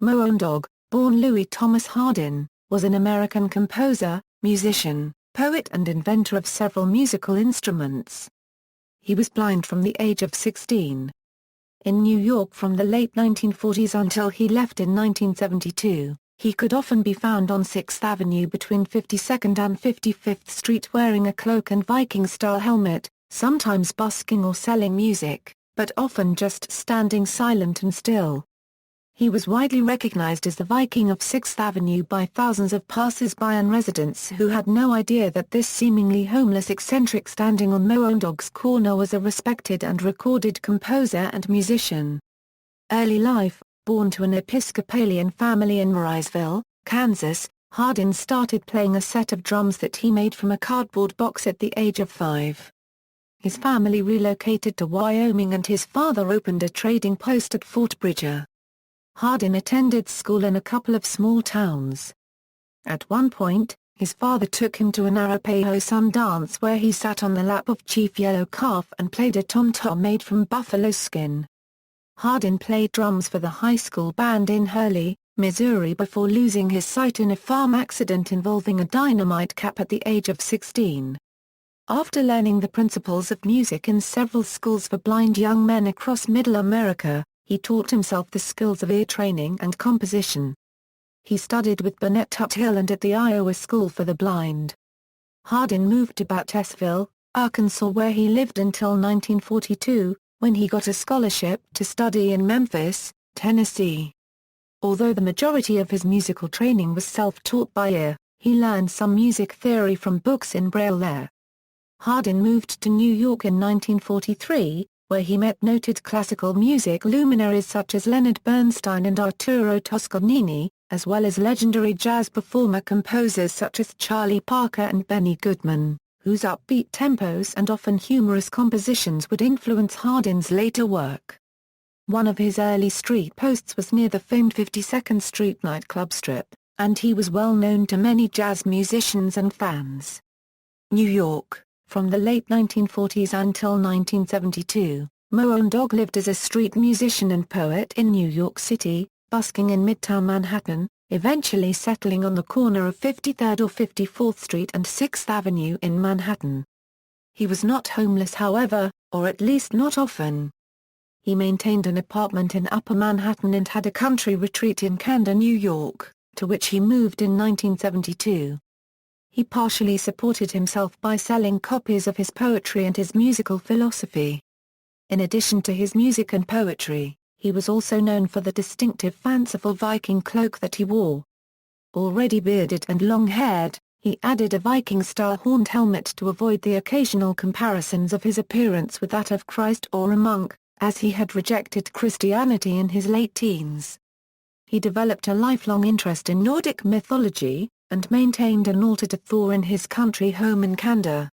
Moondog, born Louis Thomas Hardin, was an American composer, musician, poet and inventor of several musical instruments. He was blind from the age of 16. In New York from the late 1940s until he left in 1972, he could often be found on 6th Avenue between 52nd and 55th Street wearing a cloak and Viking-style helmet, sometimes busking or selling music, but often just standing silent and still. He was widely recognized as the Viking of 6th Avenue by thousands of passersby and residents who had no idea that this seemingly homeless eccentric standing on Moondog's corner was a respected and recorded composer and musician. Early life: born to an Episcopalian family in Marysville, Kansas, Hardin started playing a set of drums that he made from a cardboard box at the age of 5. His family relocated to Wyoming and his father opened a trading post at Fort Bridger. Hardin attended school in a couple of small towns. At one point, his father took him to an Arapaho Sun dance where he sat on the lap of Chief Yellow Calf and played a tom-tom made from buffalo skin. Hardin played drums for the high school band in Hurley, Missouri before losing his sight in a farm accident involving a dynamite cap at the age of 16. After learning the principles of music in several schools for blind young men across Middle America, he taught himself the skills of ear training and composition. He studied with Burnett Tuthill and at the Iowa School for the Blind. Hardin moved to Batesville, Arkansas where he lived until 1942, when he got a scholarship to study in Memphis, Tennessee. Although the majority of his musical training was self-taught by ear, he learned some music theory from books in Braille there. Hardin moved to New York in 1943, where he met noted classical music luminaries such as Leonard Bernstein and Arturo Toscanini, as well as legendary jazz performer-composers such as Charlie Parker and Benny Goodman, whose upbeat tempos and often humorous compositions would influence Hardin's later work. One of his early street posts was near the famed 52nd Street nightclub strip, and he was well known to many jazz musicians and fans. New York: from the late 1940s until 1972, Moondog lived as a street musician and poet in New York City, busking in Midtown Manhattan, eventually settling on the corner of 53rd or 54th Street and 6th Avenue in Manhattan. He was not homeless however, or at least not often. He maintained an apartment in Upper Manhattan and had a country retreat in Camden, New York, to which he moved in 1972. He partially supported himself by selling copies of his poetry and his musical philosophy. In addition to his music and poetry, he was also known for the distinctive fanciful Viking cloak that he wore. Already bearded and long-haired, he added a Viking-style horned helmet to avoid the occasional comparisons of his appearance with that of Christ or a monk, as he had rejected Christianity in his late teens. He developed a lifelong interest in Nordic mythology, and maintained an altar to Thor in his country home in Canada.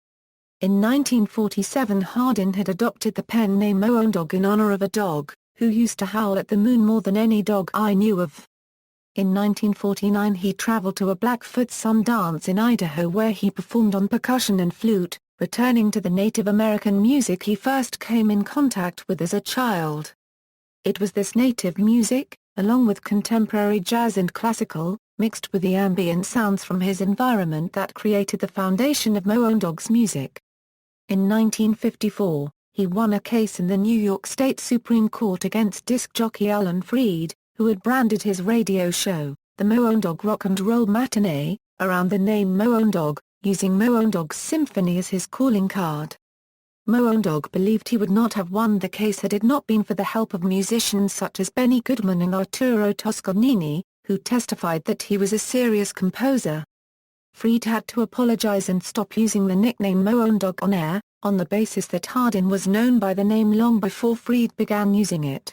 In 1947 Hardin had adopted the pen name Moondog in honor of a dog, who used to howl at the moon more than any dog I knew of. In 1949 he traveled to a Blackfoot Sun dance in Idaho where he performed on percussion and flute, returning to the Native American music he first came in contact with as a child. It was this native music, along with contemporary jazz and classical, mixed with the ambient sounds from his environment that created the foundation of Moondog's music. In 1954, he won a case in the New York State Supreme Court against disc jockey Alan Freed, who had branded his radio show, the Moondog Rock and Roll Matinee, around the name Moondog, using Moondog's symphony as his calling card. Moondog believed he would not have won the case had it not been for the help of musicians such as Benny Goodman and Arturo Toscanini, who testified that he was a serious composer. Freed had to apologize and stop using the nickname Moondog on air, on the basis that Hardin was known by the name long before Freed began using it.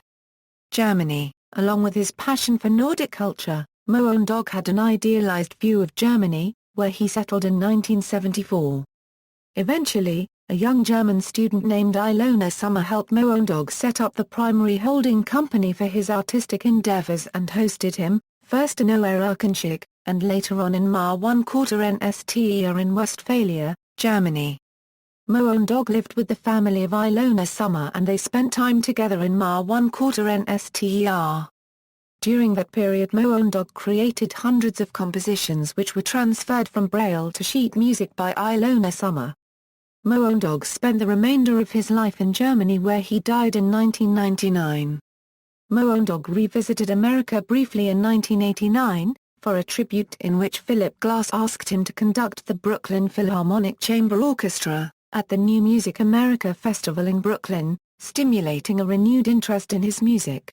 Germany: along with his passion for Nordic culture, Moondog had an idealized view of Germany, where he settled in 1974. Eventually, a young German student named Ilona Sommer helped Moondog set up the primary holding company for his artistic endeavors and hosted him, first in Oer-Erkenschik, and later on in Mar-1/4-Nster in Westphalia, Germany. Moondog lived with the family of Ilona Sommer and they spent time together in Mar-1/4-Nster. During that period Moondog created hundreds of compositions which were transferred from Braille to sheet music by Ilona Sommer. Moondog spent the remainder of his life in Germany where he died in 1999. Moondog revisited America briefly in 1989, for a tribute in which Philip Glass asked him to conduct the Brooklyn Philharmonic Chamber Orchestra, at the New Music America Festival in Brooklyn, stimulating a renewed interest in his music.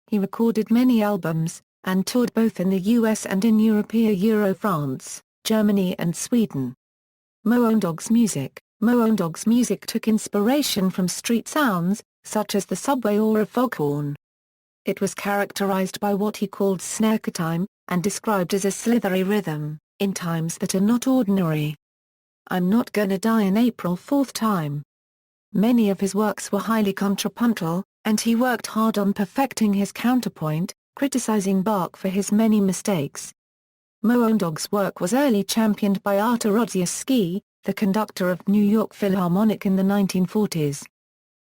He recorded many albums, and toured both in the US and in Europe, France, Germany and Sweden. Moondog's music took inspiration from street sounds, such as the subway or a foghorn. It was characterized by what he called snare time, and described as a slithery rhythm, in times that are not ordinary. I'm not gonna die in April 4th time. Many of his works were highly contrapuntal, and he worked hard on perfecting his counterpoint, criticizing Bach for his many mistakes. Moondog's work was early championed by Artur Rodziewski, the conductor of New York Philharmonic in the 1940s.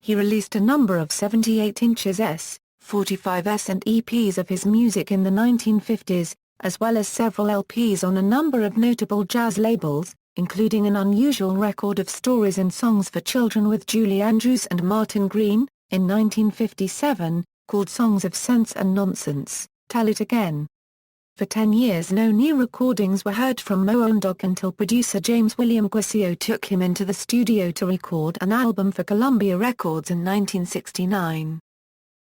He released a number of 78 inches S, 45s and EPs of his music in the 1950s, as well as several LPs on a number of notable jazz labels, including an unusual record of stories and songs for children with Julie Andrews and Martin Green, in 1957, called Songs of Sense and Nonsense, Tell It Again. For 10 years no new recordings were heard from Moondog until producer James William Guercio took him into the studio to record an album for Columbia Records in 1969.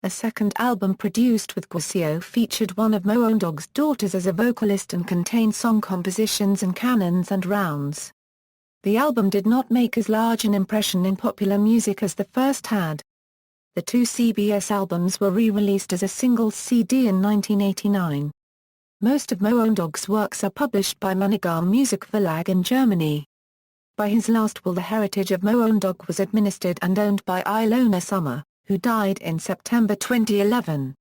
A second album produced with Guercio featured one of Moondog's daughters as a vocalist and contained song compositions and canons and rounds. The album did not make as large an impression in popular music as the first had. The two CBS albums were re-released as a single CD in 1989. Most of Moondog's works are published by Monogram Music Verlag in Germany. By his last will the heritage of Moondog was administered and owned by Ilona Sommer, who died in September 2011.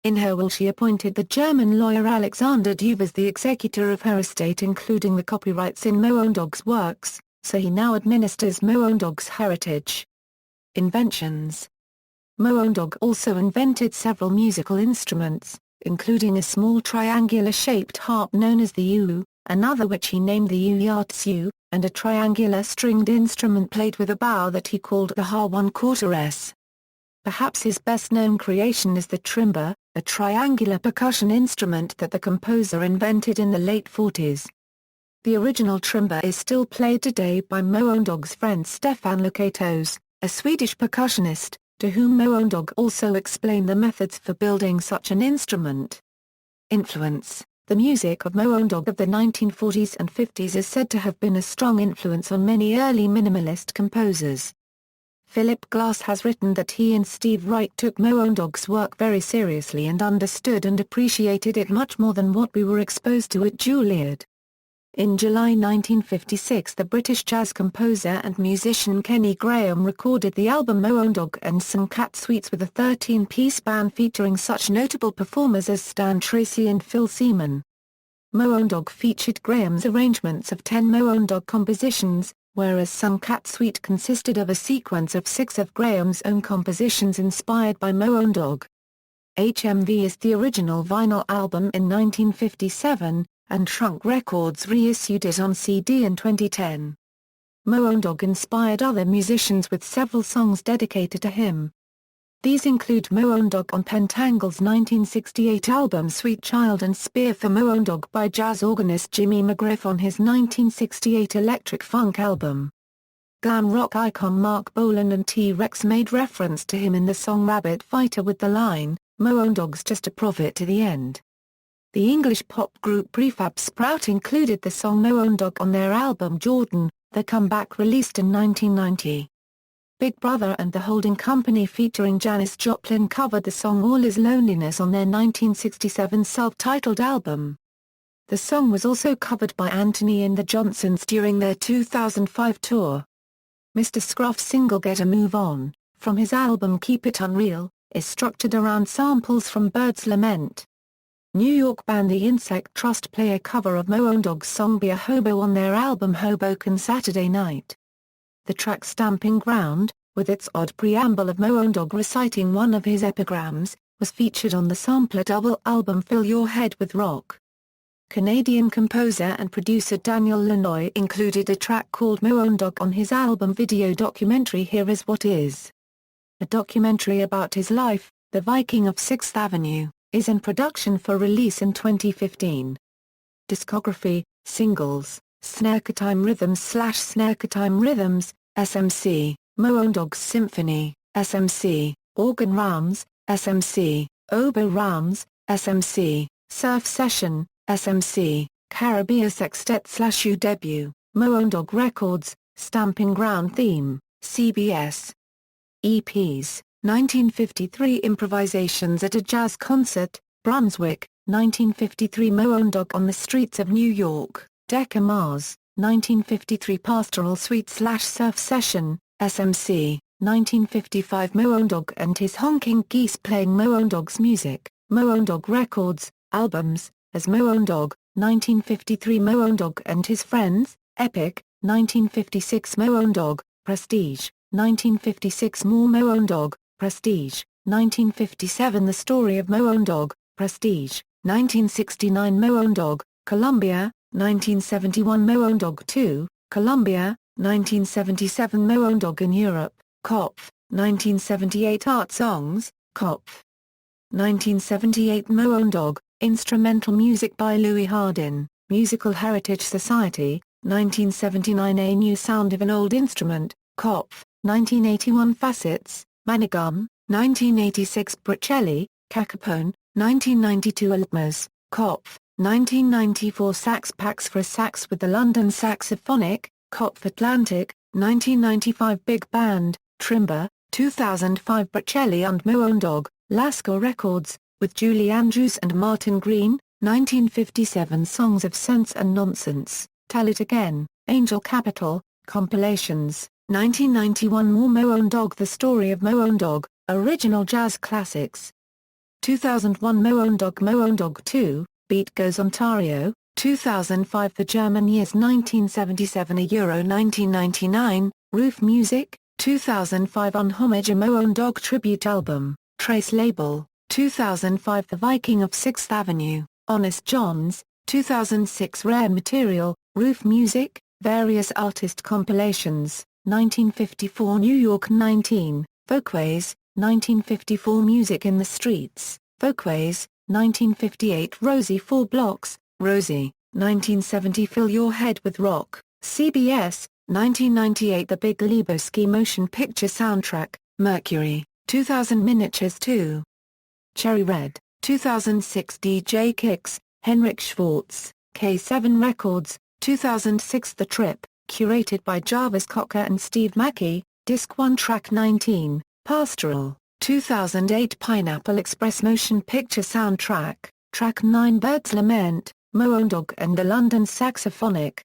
In her will she appointed the German lawyer Alexander Duve as the executor of her estate including the copyrights in Moondog's works, so he now administers Moondog's heritage. Inventions. Moondog also invented several musical instruments, including a small triangular-shaped harp known as the uwu, another which he named the uyahtsu, and a triangular stringed instrument played with a bow that he called the ha-1/4s. Perhaps his best-known creation is the trimba, a triangular percussion instrument that the composer invented in the late 40s. The original trimba is still played today by Moondog's friend Stefan Lakatos, a Swedish percussionist, to whom Moondog also explained the methods for building such an instrument. Influence. The music of Moondog of the 1940s and 50s is said to have been a strong influence on many early minimalist composers. Philip Glass has written that he and Steve Reich took Moondog's work very seriously and understood and appreciated it much more than what we were exposed to at Juilliard. In July 1956 the British jazz composer and musician Kenny Graham recorded the album Moondog and some cat suites with a 13-piece band featuring such notable performers as Stan Tracy and Phil Seaman. Moondog featured Graham's arrangements of 10 Moondog compositions, whereas Some Cat Suite consisted of a sequence of 6 of Graham's own compositions inspired by Moondog. HMV is the original vinyl album in 1957, and Trunk Records reissued it on CD in 2010. Moondog inspired other musicians with several songs dedicated to him. These include Moondog on Pentangle's 1968 album Sweet Child and Spear for Moondog by jazz organist Jimmy McGriff on his 1968 Electric Funk album. Glam rock icon Mark Bolan and T-Rex made reference to him in the song Rabbit Fighter with the line, "Moondog's just a prophet to the end." The English pop group Prefab Sprout included the song Moondog on their album Jordan, The Comeback released in 1990. Big Brother and the Holding Company featuring Janis Joplin covered the song All Is Loneliness on their 1967 self-titled album. The song was also covered by Anthony and the Johnsons during their 2005 tour. Mr. Scruff's single Get a Move On, from his album Keep It Unreal, is structured around samples from Bird's Lament. New York band The Insect Trust play a cover of Moondog's song Be a Hobo on their album Hoboken Saturday Night. The track Stamping Ground, with its odd preamble of Moondog reciting one of his epigrams, was featured on the sampler double album Fill Your Head with Rock. Canadian composer and producer Daniel Lanois included a track called Moondog on his album video documentary Here Is What Is. A documentary about his life, The Viking of Sixth Avenue, is in production for release in 2015. Discography, singles, Snarekatime Rhythms / Snarekatime Rhythms, SMC, Moondog's Symphony, SMC, Organ Rounds, SMC, Oboe Rounds, SMC, Surf Session, SMC, Caribbean Sextet / U Debut, Moondog Records, Stamping Ground Theme, CBS. EPs, 1953 Improvisations at a Jazz Concert, Brunswick, 1953 Moondog on the Streets of New York, Decca Mars, 1953 Pastoral Suite / Surf Session, SMC, 1955 Moondog and his Honking Geese playing Moondog's music, Moondog Records, albums, as Moondog, 1953 Moondog and his Friends, Epic, 1956 Moondog, Prestige, 1956 More Moondog, Prestige, 1957 The Story of Moondog, Prestige, 1969 Moondog, Columbia, 1971 Moondog 2, Columbia, 1977 Moondog in Europe, Kopf, 1978 Art Songs, Kopf. 1978 Moondog, Instrumental Music by Louis Hardin, Musical Heritage Society, 1979 A New Sound of an Old Instrument, Kopf, 1981 Facets, Manigum, 1986 Bricelli, Cacapone, 1992 Altmas, Kopf, 1994 Sax Packs for a Sax with the London Saxophonic, Kopf Atlantic, 1995 Big Band, Trimber, 2005 Bricelli and Moondog, Lasker Records, with Julie Andrews and Martin Green, 1957 Songs of Sense and Nonsense, Tell It Again, Angel Capital, Compilations, 1991 More Moondog The Story of Moondog, Original Jazz Classics. 2001 Moondog 2, Beat Goes Ontario, 2005 The German Years 1977 Euro 1999, Roof Music, 2005 On Homage A Moondog Tribute Album, Trace Label, 2005 The Viking of Sixth Avenue, Honest Johns, 2006 Rare Material, Roof Music, Various Artist Compilations, 1954 New York 19, Folkways, 1954 Music in the Streets, Folkways, 1958 Rosie 4 Blocks, Rosie, 1970 Fill Your Head with Rock, CBS, 1998 The Big Lebowski Motion Picture Soundtrack, Mercury, 2000 Miniatures 2. Cherry Red, 2006 DJ Kicks, Henrik Schwartz, K7 Records, 2006 The Trip, curated by Jarvis Cocker and Steve Mackey, Disc 1 Track 19, Pastoral, 2008 Pineapple Express Motion Picture Soundtrack, Track 9 Bird's Lament, Moondog and the London Saxophonic.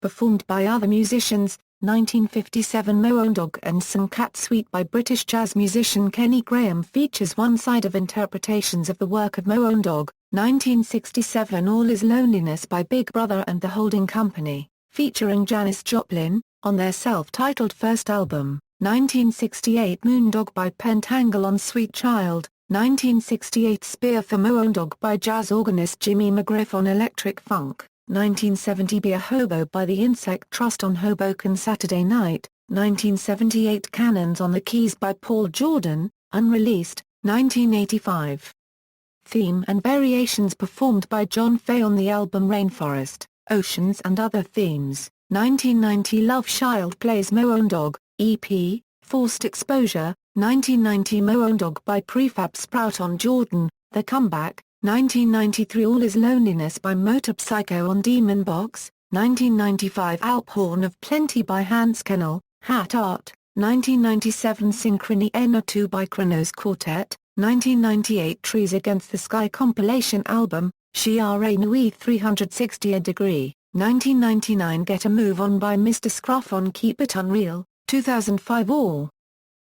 Performed by other musicians, 1957 Moondog and Some Cat Suite by British jazz musician Kenny Graham features one-side of interpretations of the work of Moondog, 1967 All Is Loneliness by Big Brother and the Holding Company, featuring Janis Joplin, on their self-titled first album, 1968 Moondog by Pentangle on Sweet Child, 1968 Spear for Moondog by jazz organist Jimmy McGriff on Electric Funk, 1970 Be a Hobo by the Insect Trust on Hoboken Saturday Night, 1978 Cannons on the Keys by Paul Jordan, unreleased, 1985. Theme and variations performed by John Fay on the album Rainforest, Oceans and Other Themes, 1990 Love Child Plays Moondog, EP, Forced Exposure, 1990 Moondog by Prefab Sprout on Jordan, The Comeback, 1993 All Is Loneliness by Motor Psycho on Demon Box, 1995 Alphorn of Plenty by Hans Kennel, Hat Art, 1997 Synchrony NO2 by Kronos Quartet, 1998 Trees Against the Sky compilation album, Shiare Nui 360 A Degree, 1999 Get a Move On by Mr. Scruff on Keep It Unreal, 2005 All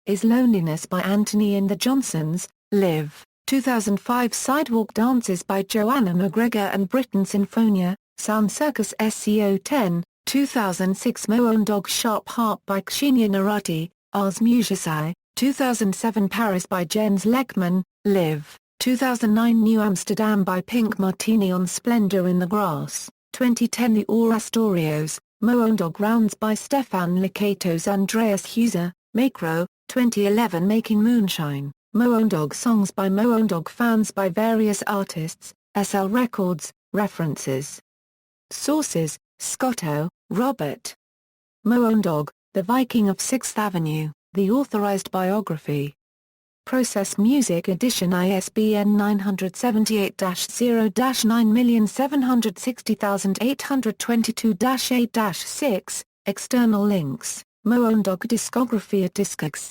Is Loneliness by Anthony and the Johnsons, Live, 2005 Sidewalk Dances by Joanna McGregor and Britain Sinfonia, Sound Circus SCO 10, 2006 Moondog Sharp Harp by Ksenia Narati, Ars Musicai, 2007 Paris by Jens Lekman, Live, 2009 New Amsterdam by Pink Martini on Splendor in the Grass, 2010 The Astorios, Moondog Rounds by Stefan Likatos Andreas Huser, Macro, 2011 Making Moonshine, Moondog Songs by Moondog Fans by various artists, SL Records, references. Sources, Scotto, Robert. Moondog, The Viking of 6th Avenue, The Authorized Biography. Process Music Edition ISBN 978-0-9760822-8-6, external links, Moondog Discography at Discogs.